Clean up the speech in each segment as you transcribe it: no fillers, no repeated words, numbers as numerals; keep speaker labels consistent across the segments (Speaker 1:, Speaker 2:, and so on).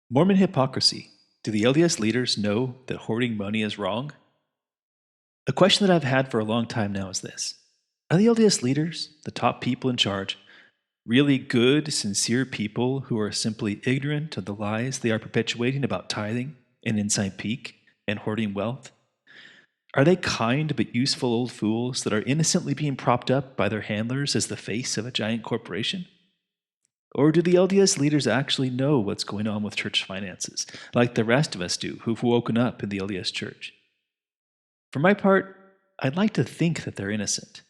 Speaker 1: Mormon hypocrisy. Do the LDS leaders know that hoarding money is wrong? A question that I've had for a long time now is this. Are the LDS leaders, the top people in charge, really good, sincere people who are simply ignorant of the lies they are perpetuating about tithing and inside peak and hoarding wealth? Are they kind but useful old fools that are innocently being propped up by their handlers as the face of a giant corporation? Or do the LDS leaders actually know what's going on with church finances, like the rest of us do who've woken up in the LDS church? For my part, I'd like to think that they're innocent.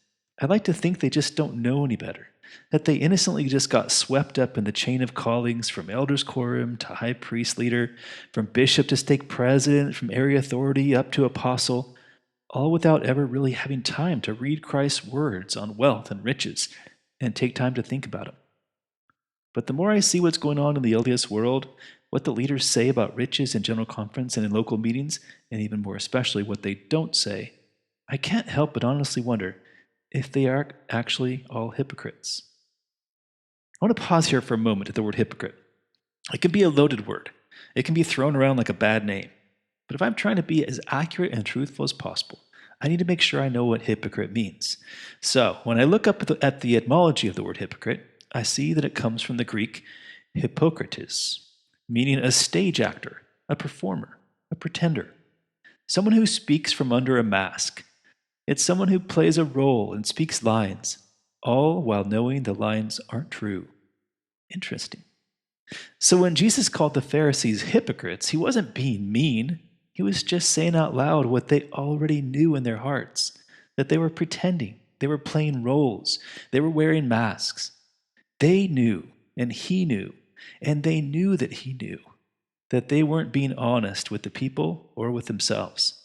Speaker 1: I'd like to think they just don't know any better, that they innocently just got swept up in the chain of callings from elders quorum to high priest leader, from bishop to stake president, from area authority up to apostle, all without ever really having time to read Christ's words on wealth and riches and take time to think about them. But the more I see what's going on in the LDS world, what the leaders say about riches in general conference and in local meetings, and even more especially what they don't say, I can't help but honestly wonder if they are actually all hypocrites. I want to pause here for a moment at the word hypocrite. It can be a loaded word. It can be thrown around like a bad name. But if I'm trying to be as accurate and truthful as possible, I need to make sure I know what hypocrite means. So when I look up at the etymology of the word hypocrite, I see that it comes from the Greek hypokritēs, meaning a stage actor, a performer, a pretender, someone who speaks from under a mask. It's someone who plays a role and speaks lines, all while knowing the lines aren't true. Interesting. So when Jesus called the Pharisees hypocrites, he wasn't being mean. He was just saying out loud what they already knew in their hearts, that they were pretending, they were playing roles, they were wearing masks. They knew, and he knew, and they knew that he knew, that they weren't being honest with the people or with themselves.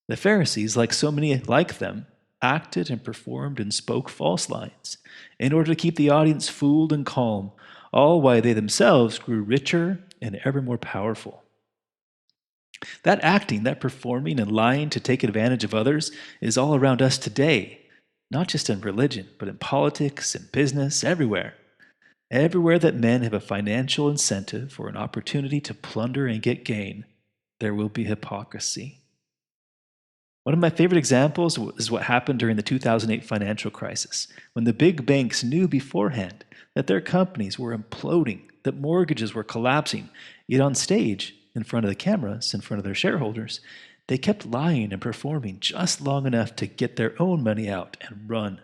Speaker 1: The Pharisees, like so many like them, acted and performed and spoke false lines in order to keep the audience fooled and calm, all while they themselves grew richer and ever more powerful. That acting, that performing and lying to take advantage of others is all around us today, not just in religion, but in politics and business, everywhere. Everywhere that men have a financial incentive or an opportunity to plunder and get gain, there will be hypocrisy. One of my favorite examples is what happened during the 2008 financial crisis, when the big banks knew beforehand that their companies were imploding, that mortgages were collapsing, yet on stage, in front of the cameras, in front of their shareholders, they kept lying and performing just long enough to get their own money out and run.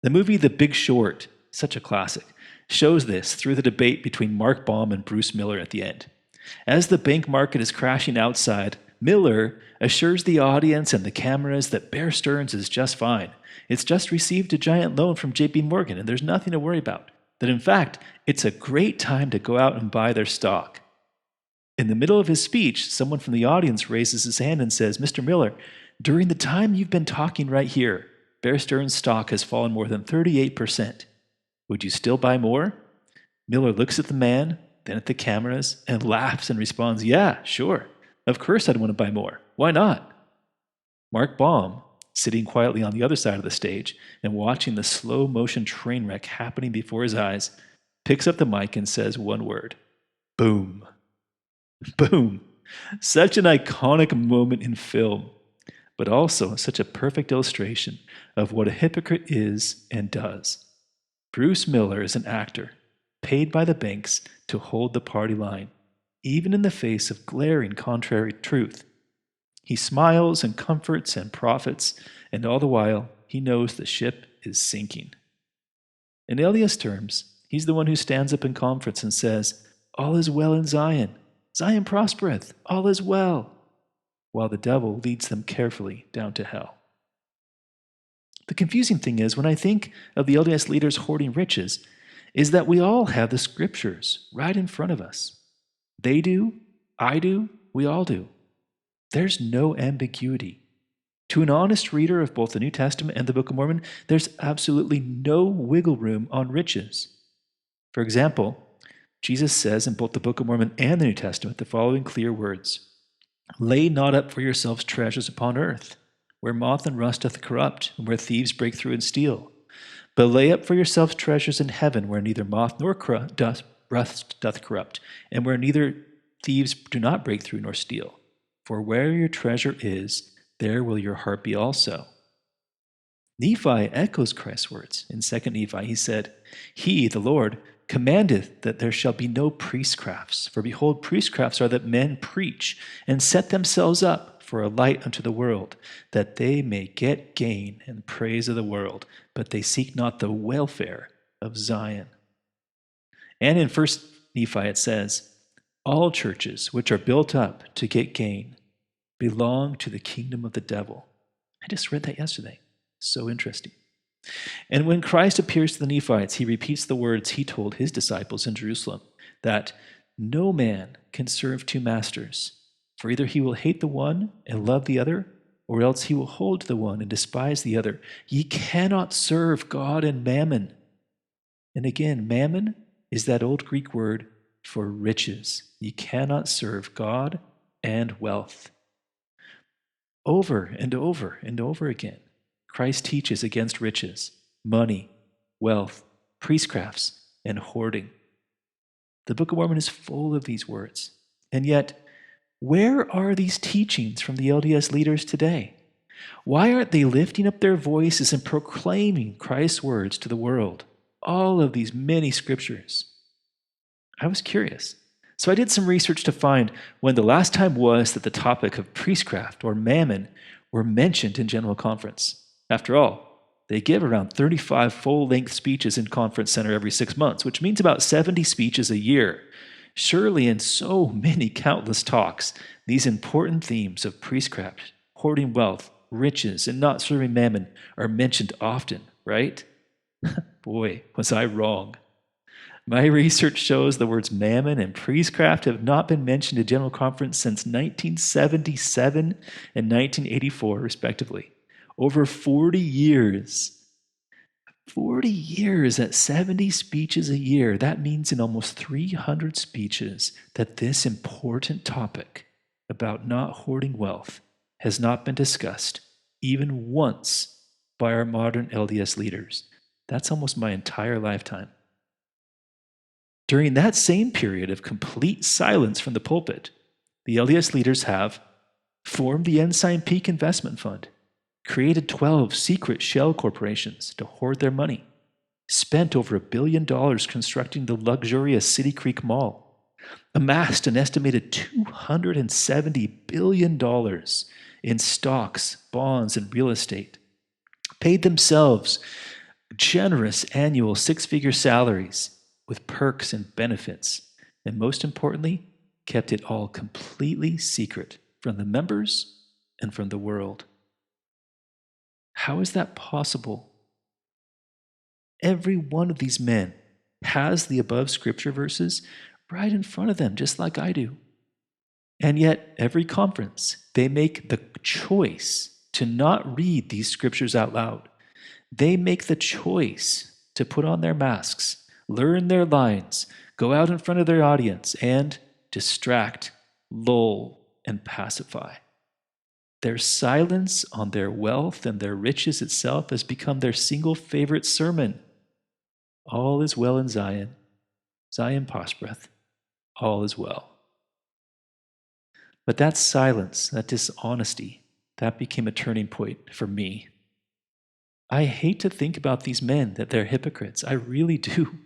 Speaker 1: The movie The Big Short, such a classic, shows this through the debate between Mark Baum and Bruce Miller at the end. As the bank market is crashing outside, Miller assures the audience and the cameras that Bear Stearns is just fine. It's just received a giant loan from JP Morgan and there's nothing to worry about. That in fact, it's a great time to go out and buy their stock. In the middle of his speech, someone from the audience raises his hand and says, "Mr. Miller, during the time you've been talking right here, Bear Stearns' stock has fallen more than 38%. Would you still buy more?" Miller looks at the man, then at the cameras, and laughs and responds, "Yeah, sure. Of course I'd want to buy more. Why not?" Mark Baum, sitting quietly on the other side of the stage and watching the slow-motion train wreck happening before his eyes, picks up the mic and says one word, "Boom." Boom. Such an iconic moment in film, but also such a perfect illustration of what a hypocrite is and does. Bruce Miller is an actor, paid by the banks to hold the party line, even in the face of glaring contrary truth. He smiles and comforts and profits, and all the while, he knows the ship is sinking. In LDS terms, he's the one who stands up in conference and says, "All is well in Zion. Zion prospereth, all is well," while the devil leads them carefully down to hell. The confusing thing is, when I think of the LDS leaders hoarding riches, is that we all have the scriptures right in front of us. They do, I do, we all do. There's no ambiguity. To an honest reader of both the New Testament and the Book of Mormon, there's absolutely no wiggle room on riches. For example, Jesus says in both the Book of Mormon and the New Testament the following clear words, "Lay not up for yourselves treasures upon earth, where moth and rust doth corrupt, and where thieves break through and steal. But lay up for yourselves treasures in heaven, where neither moth nor rust doth corrupt, and where neither thieves do not break through nor steal. For where your treasure is, there will your heart be also. Nephi echoes Christ's words. In 2 Nephi, he said, He, the Lord, commandeth that there shall be no priestcrafts. For behold, priestcrafts are that men preach, and set themselves up for a light unto the world, that they may get gain and praise of the world, but they seek not the welfare of Zion. And in 1 Nephi it says, All churches which are built up to get gain belong to the kingdom of the devil. I just read that yesterday. So interesting. And when Christ appears to the Nephites, he repeats the words he told his disciples in Jerusalem, that no man can serve two masters, for either he will hate the one and love the other, or else he will hold to the one and despise the other. Ye cannot serve God and Mammon. And again, Mammon is that old Greek word for riches. Ye cannot serve God and wealth. Over and over and over again, Christ teaches against riches, money, wealth, priestcrafts, and hoarding. The Book of Mormon is full of these words. And yet, where are these teachings from the LDS leaders today? Why aren't they lifting up their voices and proclaiming Christ's words to the world? All of these many scriptures. I was curious. So I did some research to find when the last time was that the topic of priestcraft or mammon were mentioned in General Conference. After all, they give around 35 full-length speeches in Conference Center every 6 months, which means about 70 speeches a year. Surely in so many countless talks, these important themes of priestcraft, hoarding wealth, riches, and not serving mammon are mentioned often, right? Boy, was I wrong. My research shows the words mammon and priestcraft have not been mentioned at General Conference since 1977 and 1984, respectively. Over 40 years. 40 years at 70 speeches a year. That means in almost 300 speeches that this important topic about not hoarding wealth has not been discussed even once by our modern LDS leaders. That's almost my entire lifetime. During that same period of complete silence from the pulpit, the LDS leaders have formed the Ensign Peak Investment Fund, created 12 secret shell corporations to hoard their money, spent over $1 billion constructing the luxurious City Creek Mall, amassed an estimated $270 billion in stocks, bonds, and real estate, paid themselves generous annual 6-figure salaries with perks and benefits, and most importantly, kept it all completely secret from the members and from the world. How is that possible? Every one of these men has the above scripture verses right in front of them, just like I do. And yet, every conference, they make the choice to not read these scriptures out loud. They make the choice to put on their masks, learn their lines, go out in front of their audience, and distract, lull, and pacify. Their silence on their wealth and their riches itself has become their single favorite sermon. All is well in Zion. Zion prospereth. All is well. But that silence, that dishonesty, that became a turning point for me. I hate to think about these men, that they're hypocrites. I really do.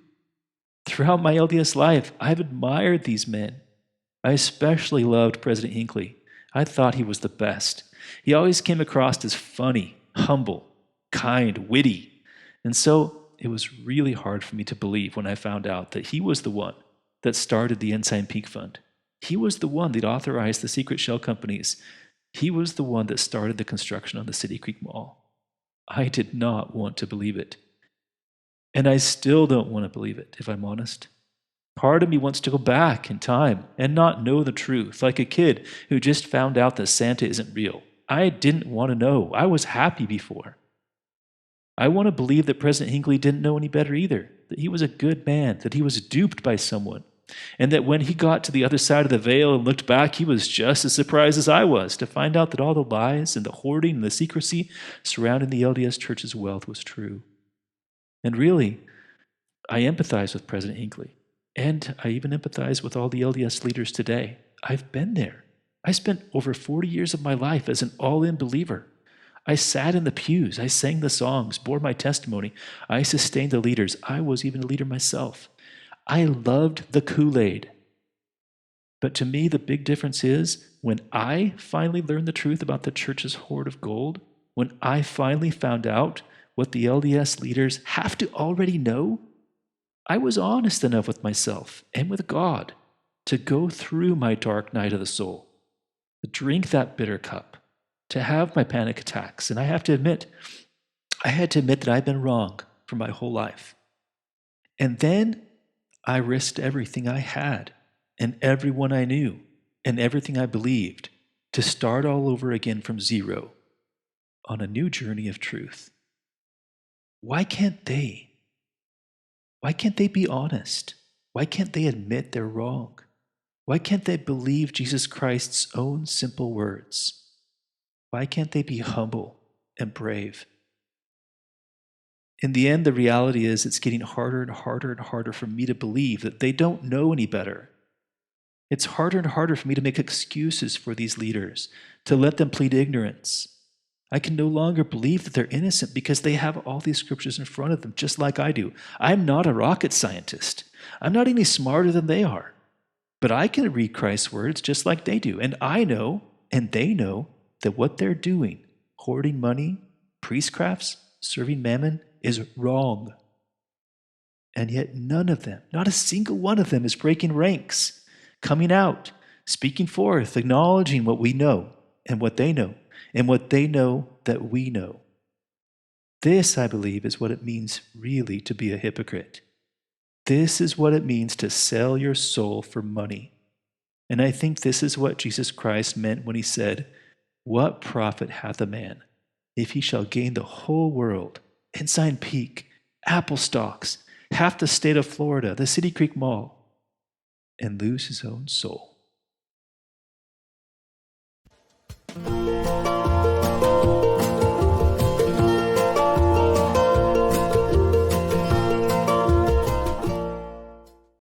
Speaker 1: Throughout my LDS life, I've admired these men. I especially loved President Hinckley. I thought he was the best. He always came across as funny, humble, kind, witty. And so it was really hard for me to believe when I found out that he was the one that started the Ensign Peak Fund. He was the one that authorized the secret shell companies. He was the one that started the construction of the City Creek Mall. I did not want to believe it. And I still don't want to believe it, if I'm honest. Part of me wants to go back in time and not know the truth, like a kid who just found out that Santa isn't real. I didn't want to know. I was happy before. I want to believe that President Hinckley didn't know any better either, that he was a good man, that he was duped by someone, and that when he got to the other side of the veil and looked back, he was just as surprised as I was to find out that all the lies and the hoarding and the secrecy surrounding the LDS Church's wealth was true. And really, I empathize with President Hinckley. And I even empathize with all the LDS leaders today. I've been there. I spent over 40 years of my life as an all-in believer. I sat in the pews. I sang the songs, bore my testimony. I sustained the leaders. I was even a leader myself. I loved the Kool-Aid. But to me, the big difference is when I finally learned the truth about the church's hoard of gold, when I finally found out what the LDS leaders have to already know, I was honest enough with myself and with God to go through my dark night of the soul, to drink that bitter cup, to have my panic attacks. And I had to admit that I've been wrong for my whole life. And then I risked everything I had and everyone I knew and everything I believed to start all over again from zero on a new journey of truth. Why can't they? Why can't they be honest? Why can't they admit they're wrong? Why can't they believe Jesus Christ's own simple words? Why can't they be humble and brave? In the end, the reality is it's getting harder and harder and harder for me to believe that they don't know any better. It's harder and harder for me to make excuses for these leaders, to let them plead ignorance. I can no longer believe that they're innocent because they have all these scriptures in front of them, just like I do. I'm not a rocket scientist. I'm not any smarter than they are. But I can read Christ's words just like they do. And I know, and they know, that what they're doing, hoarding money, priestcrafts, serving Mammon, is wrong. And yet none of them, not a single one of them, is breaking ranks, coming out, speaking forth, acknowledging what we know and what they know that we know. This, I believe, is what it means really to be a hypocrite. This is what it means to sell your soul for money. And I think this is what Jesus Christ meant when he said, "What profit hath a man if he shall gain the whole world, Ensign Peak, Apple stocks, half the state of Florida, the City Creek Mall, and lose his own soul?"